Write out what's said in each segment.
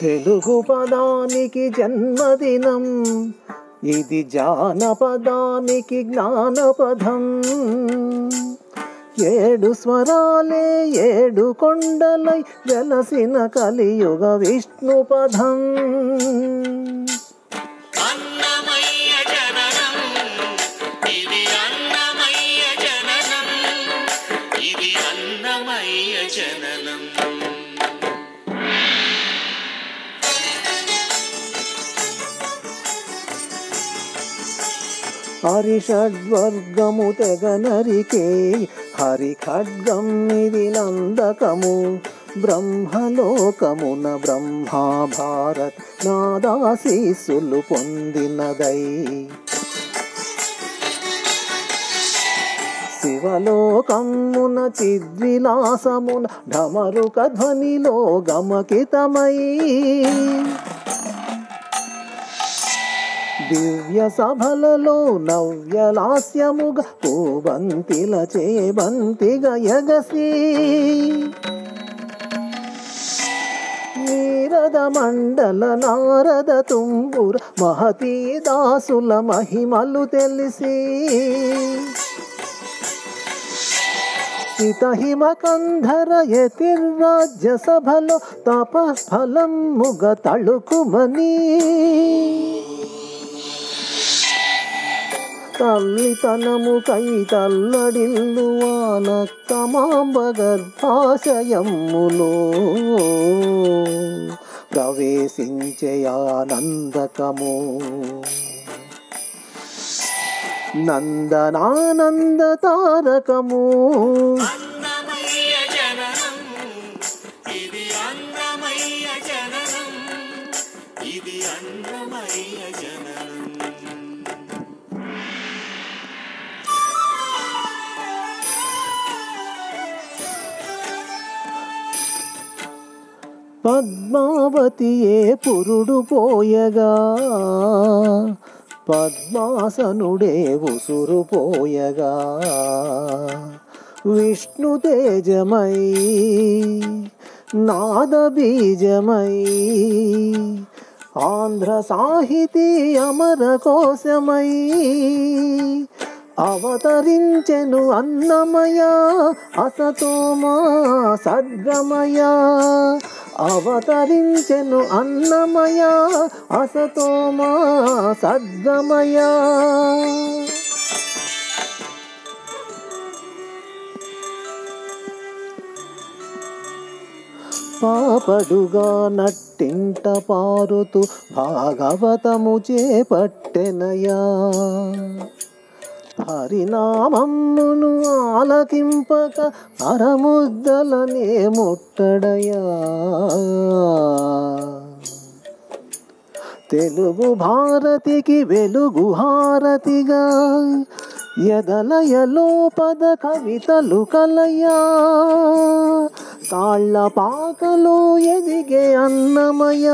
తెలుగు పదానికి జన్మదినం, ఇది జానపదానికి జ్ఞానపదం. 7 స్వరాలే 7 కొండలై వెలసిన కలియుగ విష్ణుపదం. హరిషడ్వర్గము తెగనరికే హరి ఖడ్గం ఇది నందకము. బ్రహ్మలోకమున బ్రహ్మా భారత్ నాదాశీస్సులు పొందినదై. శివలోకమున చిద్విలాసమున ఢమరుక ధ్వనిలో గమకితమై. దివ్య సభలలో నవ్యలాస్యముగా పూబంతిల చేబంతిగా ఎగసి. నీరద మండల నారద తుంబుర మహతీ దాసుల మహిమలు తెలిసి. సితహిమకంధర యతిర్రాజ్య సభలో తపఫలం ముగ తళుకుమని. తల్లితనము కై తల్లడిల్లు వానక్కమాంబ గర్భాశయములో ప్రవేశించే ఆనందకము. నందనానంద తారకము. పద్మావతియే పురుడు పోయగా పద్మాసనుడే ఉసురు పోయగా. విష్ణు తేజమై నాద బీజమై ఆంధ్ర సాహితీ అమర కోశమై. అవతరించెను అన్నమయ అసతోమా సద్గమయ. అవతరించెను అన్నమయ అసతోమా సద్గమయ. పాపడుగా నట్టింట పారుతూ భాగవతము చేపట్టెనయా. హరినామమ్మును ఆలకింపక అరముద్దలనే ముట్టడయా. తెలుగు భారతికి వెలుగు హారతిగా ఎదలయలో పద కవితలు కలయా. తాళ్ళ పాకలో ఎదిగే అన్నమయ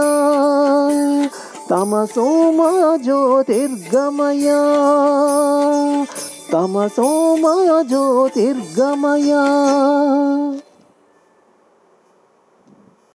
తమసోమా జ్యోతిర్గమయ. తమసోమా జ్యోతిర్గమయ.